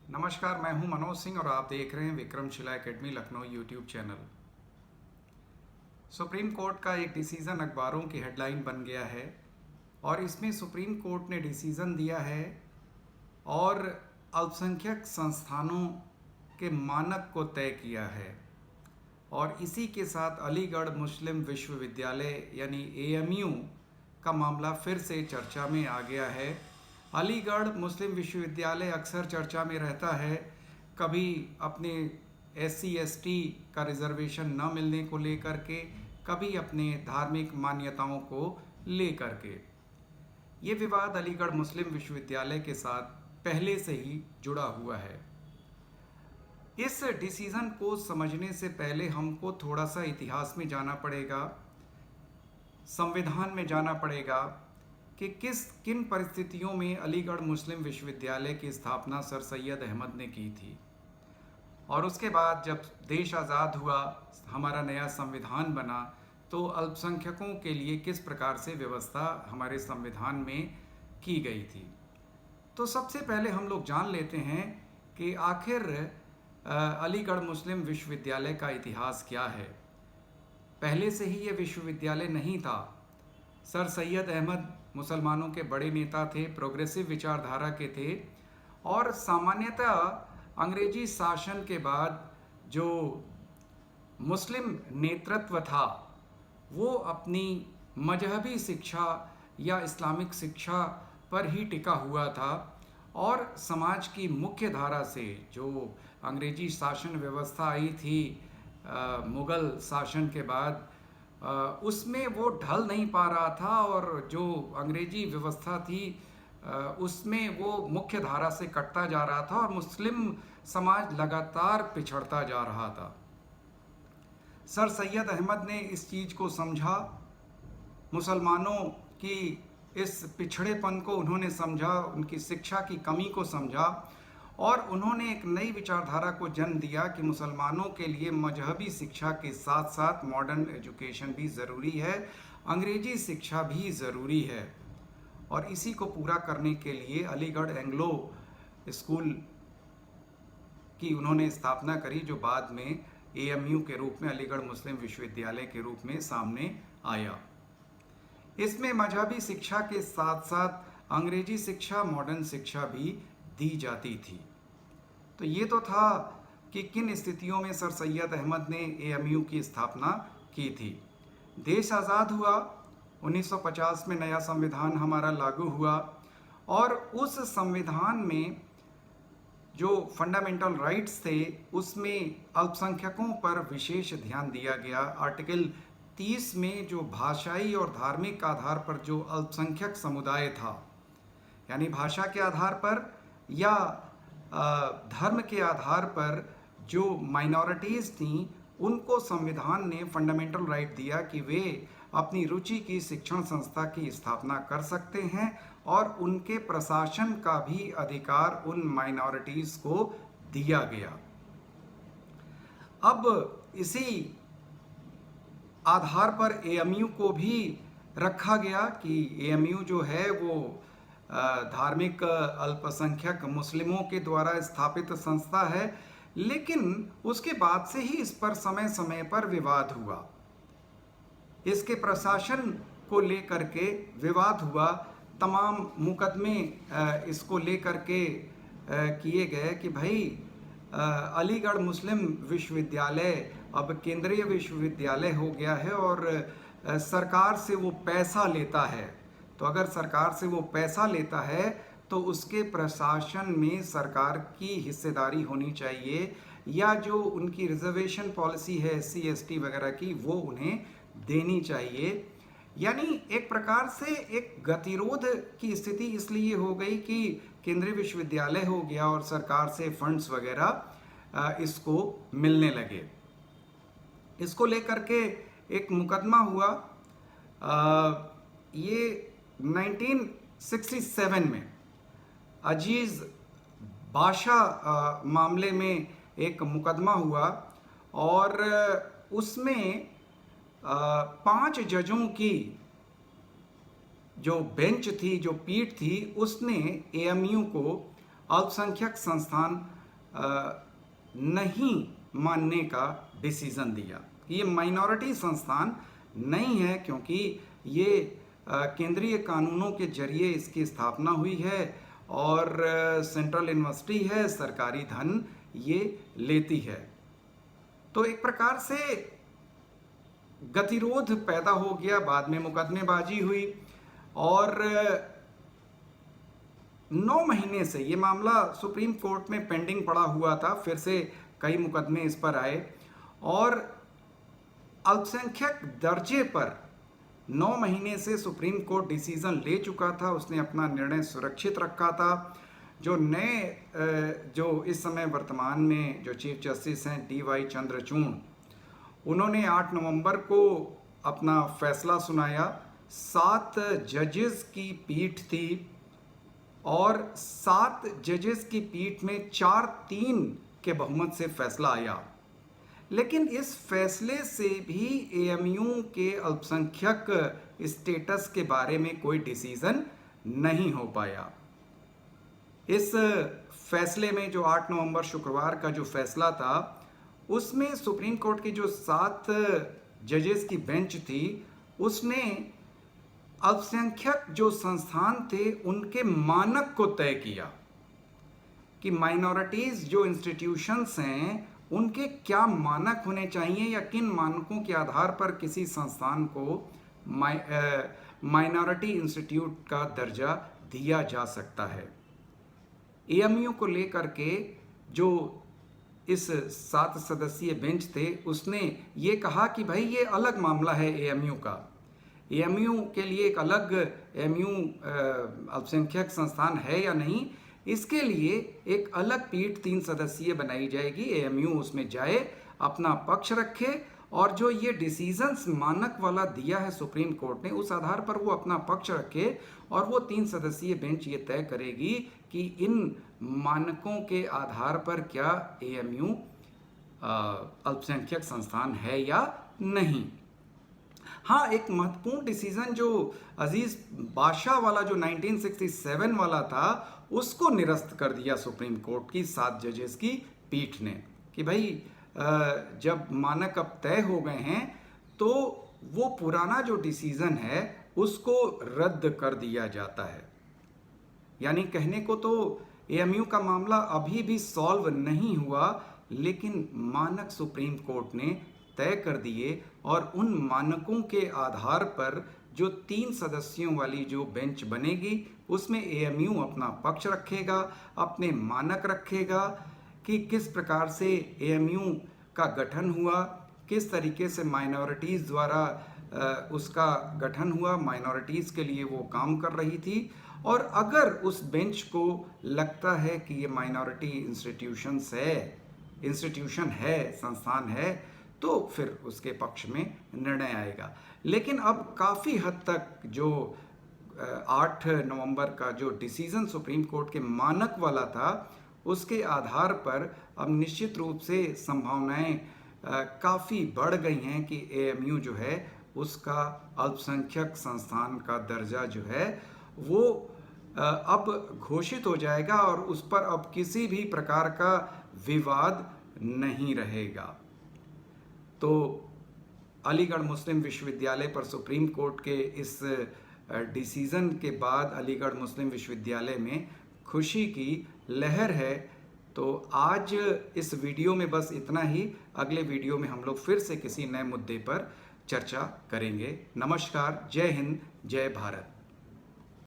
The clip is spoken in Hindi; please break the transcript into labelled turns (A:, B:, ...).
A: नमस्कार, मैं हूं मनोज सिंह और आप देख रहे हैं Vikramshila academy Lucknow YouTube channel. Supreme court का एक डिसीज़न अखबारों की हेडलाइन बन गया है और इसमें सुप्रीम कोर्ट ने डिसीज़न दिया है और अल्पसंख्यक संस्थानों के मानक को तय किया है। और इसी के साथ अलीगढ़ मुस्लिम विश्वविद्यालय यानी AMU का मामला फिर से चर्चा में आ गया है। अलीगढ़ मुस्लिम विश्वविद्यालय अक्सर चर्चा में रहता है, कभी अपने SC/ST का रिजर्वेशन न मिलने को लेकर के, कभी अपने धार्मिक मान्यताओं को लेकर के। ये विवाद अलीगढ़ मुस्लिम विश्वविद्यालय के साथ पहले से ही जुड़ा हुआ है। इस डिसीज़न को समझने से पहले हमको थोड़ा सा इतिहास में जाना पड़ेगा, संविधान में जाना पड़ेगा कि किन परिस्थितियों में अलीगढ़ मुस्लिम विश्वविद्यालय की स्थापना सर सैयद अहमद ने की थी। और उसके बाद जब देश आज़ाद हुआ, हमारा नया संविधान बना, तो अल्पसंख्यकों के लिए किस प्रकार से व्यवस्था हमारे संविधान में की गई थी। तो सबसे पहले हम लोग जान लेते हैं कि आखिर अलीगढ़ मुस्लिम विश्वविद्यालय का इतिहास क्या है। पहले से ही ये विश्वविद्यालय नहीं था। सर सैयद अहमद मुसलमानों के बड़े नेता थे, प्रोग्रेसिव विचारधारा के थे और सामान्यतः अंग्रेजी शासन के बाद जो मुस्लिम नेतृत्व था वो अपनी मजहबी शिक्षा या इस्लामिक शिक्षा पर ही टिका हुआ था और समाज की मुख्य धारा से जो अंग्रेजी शासन व्यवस्था आई थी मुग़ल शासन के बाद, उसमें वो ढल नहीं पा रहा था और जो अंग्रेजी व्यवस्था थी उसमें वो मुख्य धारा से कटता जा रहा था और मुस्लिम समाज लगातार पिछड़ता जा रहा था। सर सैयद अहमद ने इस चीज़ को समझा, मुसलमानों की इस पिछड़ेपन को उन्होंने समझा, उनकी शिक्षा की कमी को समझा और उन्होंने एक नई विचारधारा को जन्म दिया कि मुसलमानों के लिए मजहबी शिक्षा के साथ साथ मॉडर्न एजुकेशन भी ज़रूरी है, अंग्रेजी शिक्षा भी ज़रूरी है। और इसी को पूरा करने के लिए अलीगढ़ एंग्लो स्कूल की उन्होंने स्थापना करी, जो बाद में AMU के रूप में अलीगढ़ मुस्लिम विश्वविद्यालय के रूप में सामने आया। इसमें मजहबी शिक्षा के साथ साथ अंग्रेजी शिक्षा, मॉडर्न शिक्षा भी दी जाती थी। तो ये तो था कि किन स्थितियों में सर सैयद अहमद ने AMU की स्थापना की थी। देश आज़ाद हुआ, 1950 में नया संविधान हमारा लागू हुआ और उस संविधान में जो फंडामेंटल राइट्स थे उसमें अल्पसंख्यकों पर विशेष ध्यान दिया गया। आर्टिकल 30 में जो भाषाई और धार्मिक आधार पर जो अल्पसंख्यक समुदाय था, यानी भाषा के आधार पर या धर्म के आधार पर जो माइनॉरिटीज़ थीं, उनको संविधान ने फंडामेंटल राइट दिया कि वे अपनी रुचि की शिक्षण संस्था की स्थापना कर सकते हैं और उनके प्रशासन का भी अधिकार उन माइनॉरिटीज़ को दिया गया। अब इसी आधार पर AMU को भी रखा गया कि AMU जो है वो धार्मिक अल्पसंख्यक मुस्लिमों के द्वारा स्थापित संस्था है, लेकिन उसके बाद से ही इस पर समय समय पर विवाद हुआ। इसके प्रशासन को लेकर के विवाद हुआ, तमाम मुकदमे इसको लेकर के किए गए कि भाई अलीगढ़ मुस्लिम विश्वविद्यालय अब केंद्रीय विश्वविद्यालय हो गया है और सरकार से वो पैसा लेता है। तो अगर सरकार से वो पैसा लेता है तो उसके प्रशासन में सरकार की हिस्सेदारी होनी चाहिए या जो उनकी रिजर्वेशन पॉलिसी है SC/ST वगैरह की वो उन्हें देनी चाहिए। यानी एक प्रकार से एक गतिरोध की स्थिति इसलिए हो गई कि केंद्रीय विश्वविद्यालय हो गया और सरकार से फंड्स वगैरह इसको मिलने लगे। इसको लेकर के एक मुकदमा हुआ। ये 1967 में अजीज़ बादशाह मामले में एक मुकदमा हुआ और उसमें 5 जजों की जो बेंच थी, जो पीठ थी, उसने AMU को अल्पसंख्यक संस्थान नहीं मानने का डिसीज़न दिया। ये माइनॉरिटी संस्थान नहीं है, क्योंकि ये केंद्रीय कानूनों के जरिए इसकी स्थापना हुई है और सेंट्रल यूनिवर्सिटी है, सरकारी धन ये लेती है। तो एक प्रकार से गतिरोध पैदा हो गया, बाद में मुकदमेबाजी हुई और 9 महीने से ये मामला सुप्रीम कोर्ट में पेंडिंग पड़ा हुआ था। फिर से कई मुकदमे इस पर आए और अल्पसंख्यक दर्जे पर 9 महीने से सुप्रीम कोर्ट डिसीजन ले चुका था। उसने अपना निर्णय सुरक्षित रखा था। जो नए जो इस समय वर्तमान में जो चीफ जस्टिस हैं DY चंद्रचूड़, उन्होंने 8 नवंबर को अपना फैसला सुनाया। 7 जजेस की पीठ थी और 7 जजेस की पीठ में 4-3 के बहुमत से फैसला आया। लेकिन इस फैसले से भी AMU के अल्पसंख्यक स्टेटस के बारे में कोई डिसीजन नहीं हो पाया। इस फैसले में जो 8 नवंबर शुक्रवार का जो फैसला था, उसमें सुप्रीम कोर्ट की जो 7 जजेस की बेंच थी, उसने अल्पसंख्यक जो संस्थान थे उनके मानक को तय किया कि माइनॉरिटीज़ जो इंस्टीट्यूशंस हैं उनके क्या मानक होने चाहिए या किन मानकों के आधार पर किसी संस्थान को माइनॉरिटी इंस्टीट्यूट का दर्जा दिया जा सकता है। AMU को लेकर के जो इस 7 सदस्यीय बेंच थे, उसने ये कहा कि भाई ये अलग मामला है AMU का। AMU के लिए एक अलग AMU अल्पसंख्यक संस्थान है या नहीं, इसके लिए एक अलग पीठ 3 सदस्यीय बनाई जाएगी। AMU उसमें जाए, अपना पक्ष रखे और जो ये डिसीजंस मानक वाला दिया है सुप्रीम कोर्ट ने, उस आधार पर वो अपना पक्ष रखे और वो 3 सदस्यीय बेंच ये तय करेगी कि इन मानकों के आधार पर क्या AMU अल्पसंख्यक संस्थान है या नहीं। हाँ, एक महत्वपूर्ण डिसीजन जो अजीज बादशाह वाला जो 1967 वाला था, उसको निरस्त कर दिया सुप्रीम कोर्ट की 7 जजेस की पीठ ने कि भाई जब मानक अब तय हो गए हैं तो वो पुराना जो डिसीजन है उसको रद्द कर दिया जाता है। यानी कहने को तो AMU का मामला अभी भी सॉल्व नहीं हुआ, लेकिन मानक सुप्रीम कोर्ट ने तय कर दिए और उन मानकों के आधार पर जो 3 सदस्यों वाली जो बेंच बनेगी उसमें AMU अपना पक्ष रखेगा, अपने मानक रखेगा कि किस प्रकार से AMU का गठन हुआ, किस तरीके से माइनॉरिटीज़ द्वारा उसका गठन हुआ, माइनॉरिटीज़ के लिए वो काम कर रही थी। और अगर उस बेंच को लगता है कि ये माइनॉरिटी इंस्टीट्यूशन है, संस्थान है, तो फिर उसके पक्ष में निर्णय आएगा। लेकिन अब काफ़ी हद तक जो 8 नवंबर का जो डिसीज़न सुप्रीम कोर्ट के मानक वाला था, उसके आधार पर अब निश्चित रूप से संभावनाएं काफ़ी बढ़ गई हैं कि AMU जो है उसका अल्पसंख्यक संस्थान का दर्जा जो है वो अब घोषित हो जाएगा और उस पर अब किसी भी प्रकार का विवाद नहीं रहेगा। तो अलीगढ़ मुस्लिम विश्वविद्यालय पर सुप्रीम कोर्ट के इस डिसीज़न के बाद अलीगढ़ मुस्लिम विश्वविद्यालय में खुशी की लहर है। तो आज इस वीडियो में बस इतना ही। अगले वीडियो में हम लोग फिर से किसी नए मुद्दे पर चर्चा करेंगे। नमस्कार, जय हिंद, जय भारत।